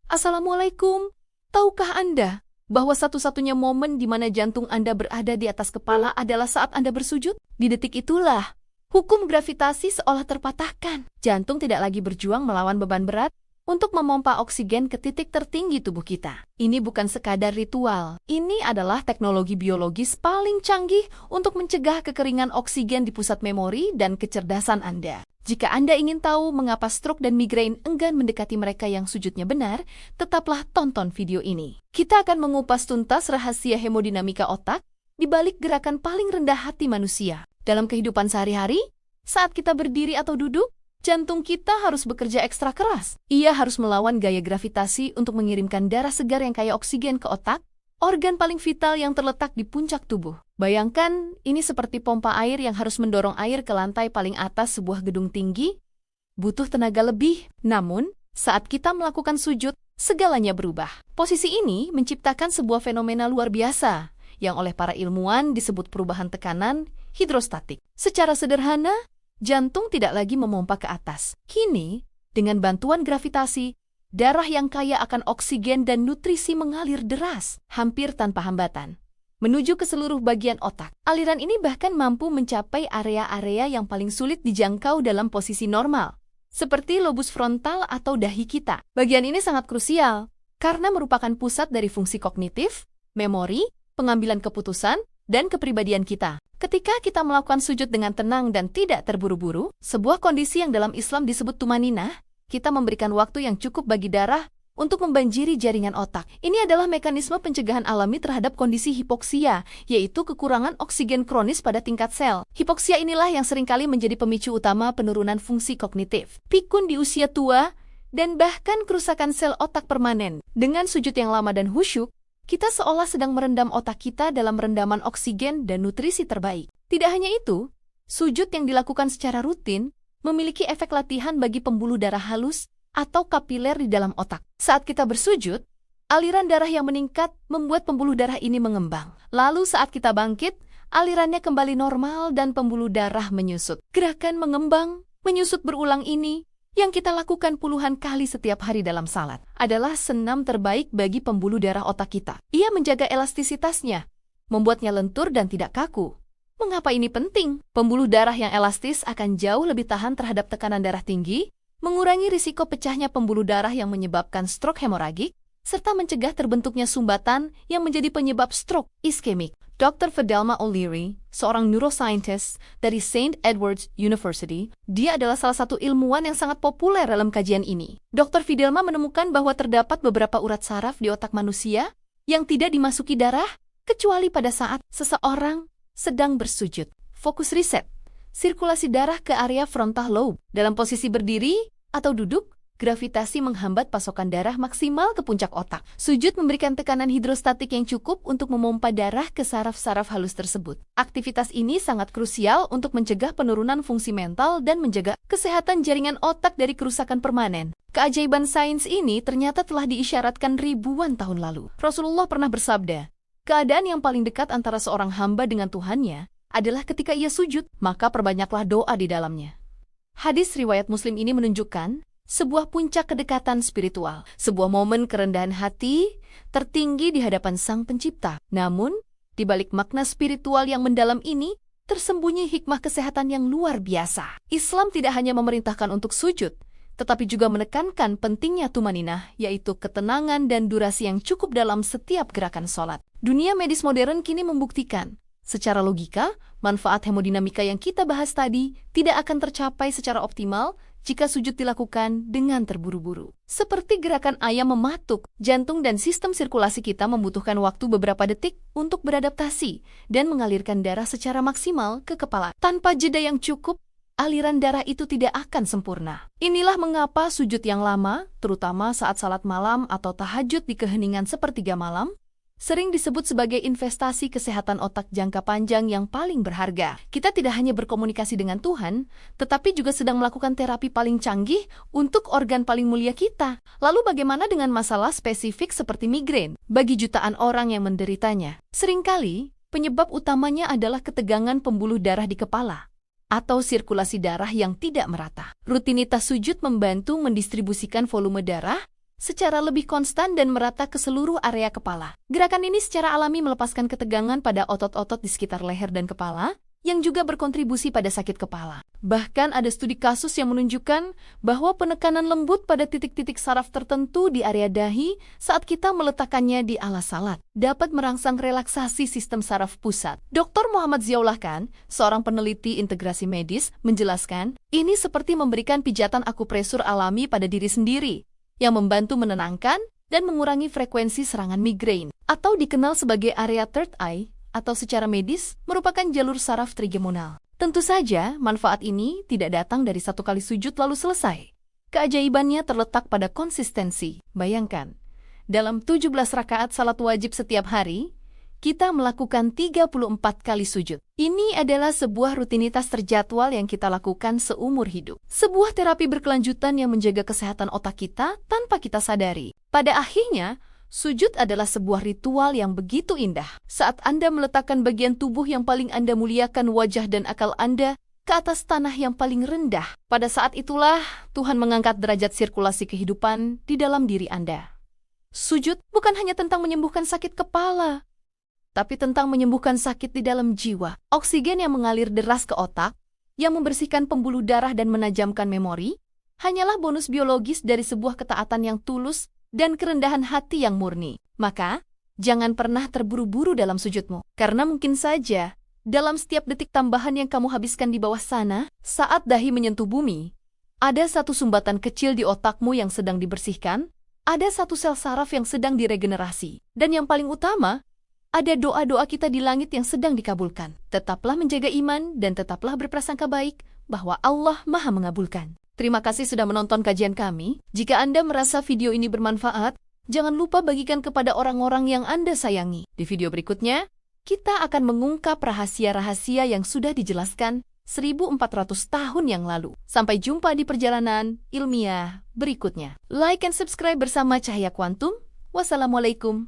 Assalamualaikum. Tahukah Anda bahwa satu-satunya momen di mana jantung Anda berada di atas kepala adalah saat Anda bersujud? Di detik itulah, hukum gravitasi seolah terpatahkan. Jantung tidak lagi berjuang melawan beban berat untuk memompa oksigen ke titik tertinggi tubuh kita. Ini bukan sekadar ritual. Ini adalah teknologi biologis paling canggih untuk mencegah kekeringan oksigen di pusat memori dan kecerdasan Anda. Jika Anda ingin tahu mengapa stroke dan migrain enggan mendekati mereka yang sujudnya benar, tetaplah tonton video ini. Kita akan mengupas tuntas rahasia hemodinamika otak di balik gerakan paling rendah hati manusia. Dalam kehidupan sehari-hari, saat kita berdiri atau duduk, jantung kita harus bekerja ekstra keras. Ia harus melawan gaya gravitasi untuk mengirimkan darah segar yang kaya oksigen ke otak, organ paling vital yang terletak di puncak tubuh. Bayangkan, ini seperti pompa air yang harus mendorong air ke lantai paling atas sebuah gedung tinggi. Butuh tenaga lebih. Namun, saat kita melakukan sujud, segalanya berubah. Posisi ini menciptakan sebuah fenomena luar biasa, yang oleh para ilmuwan disebut perubahan tekanan hidrostatik. Secara sederhana, jantung tidak lagi memompa ke atas. Kini, dengan bantuan gravitasi, darah yang kaya akan oksigen dan nutrisi mengalir deras, hampir tanpa hambatan, menuju ke seluruh bagian otak. Aliran ini bahkan mampu mencapai area-area yang paling sulit dijangkau dalam posisi normal, seperti lobus frontal atau dahi kita. Bagian ini sangat krusial, karena merupakan pusat dari fungsi kognitif, memori, pengambilan keputusan, dan kepribadian kita. Ketika kita melakukan sujud dengan tenang dan tidak terburu-buru, sebuah kondisi yang dalam Islam disebut tumaninah, kita memberikan waktu yang cukup bagi darah untuk membanjiri jaringan otak. Ini adalah mekanisme pencegahan alami terhadap kondisi hipoksia, yaitu kekurangan oksigen kronis pada tingkat sel. Hipoksia inilah yang seringkali menjadi pemicu utama penurunan fungsi kognitif, pikun di usia tua, dan bahkan kerusakan sel otak permanen. Dengan sujud yang lama dan khusyuk, kita seolah sedang merendam otak kita dalam rendaman oksigen dan nutrisi terbaik. Tidak hanya itu, sujud yang dilakukan secara rutin memiliki efek latihan bagi pembuluh darah halus atau kapiler di dalam otak. Saat kita bersujud, aliran darah yang meningkat membuat pembuluh darah ini mengembang. Lalu saat kita bangkit, alirannya kembali normal dan pembuluh darah menyusut. Gerakan mengembang, menyusut berulang ini, yang kita lakukan puluhan kali setiap hari dalam salat, adalah senam terbaik bagi pembuluh darah otak kita. Ia menjaga elastisitasnya, membuatnya lentur dan tidak kaku. Mengapa ini penting? Pembuluh darah yang elastis akan jauh lebih tahan terhadap tekanan darah tinggi, mengurangi risiko pecahnya pembuluh darah yang menyebabkan stroke hemoragik, serta mencegah terbentuknya sumbatan yang menjadi penyebab stroke iskemik. Dr. Fidelma O'Leary, seorang neuroscientist dari St. Edward's University, dia adalah salah satu ilmuwan yang sangat populer dalam kajian ini. Dr. Fidelma menemukan bahwa terdapat beberapa urat saraf di otak manusia yang tidak dimasuki darah kecuali pada saat seseorang sedang bersujud. Fokus riset, sirkulasi darah ke area frontal lobe. Dalam posisi berdiri atau duduk, gravitasi menghambat pasokan darah maksimal ke puncak otak. Sujud memberikan tekanan hidrostatik yang cukup untuk memompa darah ke saraf-saraf halus tersebut. Aktivitas ini sangat krusial untuk mencegah penurunan fungsi mental dan menjaga kesehatan jaringan otak dari kerusakan permanen. Keajaiban sains ini ternyata telah diisyaratkan ribuan tahun lalu. Rasulullah pernah bersabda, keadaan yang paling dekat antara seorang hamba dengan Tuhannya adalah ketika ia sujud, maka perbanyaklah doa di dalamnya. Hadis riwayat Muslim ini menunjukkan sebuah puncak kedekatan spiritual, sebuah momen kerendahan hati tertinggi di hadapan Sang Pencipta. Namun, di balik makna spiritual yang mendalam ini, tersembunyi hikmah kesehatan yang luar biasa. Islam tidak hanya memerintahkan untuk sujud, tetapi juga menekankan pentingnya tumaninah, yaitu ketenangan dan durasi yang cukup dalam setiap gerakan sholat. Dunia medis modern kini membuktikan, secara logika, manfaat hemodinamika yang kita bahas tadi tidak akan tercapai secara optimal jika sujud dilakukan dengan terburu-buru. Seperti gerakan ayam mematuk, jantung dan sistem sirkulasi kita membutuhkan waktu beberapa detik untuk beradaptasi dan mengalirkan darah secara maksimal ke kepala. Tanpa jeda yang cukup, aliran darah itu tidak akan sempurna. Inilah mengapa sujud yang lama, terutama saat salat malam atau tahajud di keheningan sepertiga malam, sering disebut sebagai investasi kesehatan otak jangka panjang yang paling berharga. Kita tidak hanya berkomunikasi dengan Tuhan, tetapi juga sedang melakukan terapi paling canggih untuk organ paling mulia kita. Lalu bagaimana dengan masalah spesifik seperti migrain? Bagi jutaan orang yang menderitanya, seringkali penyebab utamanya adalah ketegangan pembuluh darah di kepala atau sirkulasi darah yang tidak merata. Rutinitas sujud membantu mendistribusikan volume darah secara lebih konstan dan merata ke seluruh area kepala. Gerakan ini secara alami melepaskan ketegangan pada otot-otot di sekitar leher dan kepala, yang juga berkontribusi pada sakit kepala. Bahkan ada studi kasus yang menunjukkan bahwa penekanan lembut pada titik-titik saraf tertentu di area dahi saat kita meletakkannya di alas salat dapat merangsang relaksasi sistem saraf pusat. Dr. Muhammad Ziaullah Khan, seorang peneliti integrasi medis, menjelaskan, ini seperti memberikan pijatan akupresur alami pada diri sendiri, yang membantu menenangkan dan mengurangi frekuensi serangan migrain, atau dikenal sebagai area third eye, atau secara medis merupakan jalur saraf trigeminal. Tentu saja, manfaat ini tidak datang dari satu kali sujud lalu selesai. Keajaibannya terletak pada konsistensi. Bayangkan, dalam 17 rakaat salat wajib setiap hari, kita melakukan 34 kali sujud. Ini adalah sebuah rutinitas terjadwal yang kita lakukan seumur hidup. Sebuah terapi berkelanjutan yang menjaga kesehatan otak kita tanpa kita sadari. Pada akhirnya, sujud adalah sebuah ritual yang begitu indah. Saat Anda meletakkan bagian tubuh yang paling Anda muliakan, wajah dan akal Anda, ke atas tanah yang paling rendah. Pada saat itulah, Tuhan mengangkat derajat sirkulasi kehidupan di dalam diri Anda. Sujud bukan hanya tentang menyembuhkan sakit kepala, tapi tentang menyembuhkan sakit di dalam jiwa. Oksigen yang mengalir deras ke otak, yang membersihkan pembuluh darah dan menajamkan memori, hanyalah bonus biologis dari sebuah ketaatan yang tulus dan kerendahan hati yang murni. Maka, jangan pernah terburu-buru dalam sujudmu. Karena mungkin saja, dalam setiap detik tambahan yang kamu habiskan di bawah sana, saat dahi menyentuh bumi, ada satu sumbatan kecil di otakmu yang sedang dibersihkan, ada satu sel saraf yang sedang diregenerasi, dan yang paling utama, ada doa-doa kita di langit yang sedang dikabulkan. Tetaplah menjaga iman dan tetaplah berprasangka baik bahwa Allah Maha mengabulkan. Terima kasih sudah menonton kajian kami. Jika Anda merasa video ini bermanfaat, jangan lupa bagikan kepada orang-orang yang Anda sayangi. Di video berikutnya, kita akan mengungkap rahasia-rahasia yang sudah dijelaskan 1400 tahun yang lalu. Sampai jumpa di perjalanan ilmiah berikutnya. Like and subscribe bersama Cahaya Kuantum. Wassalamualaikum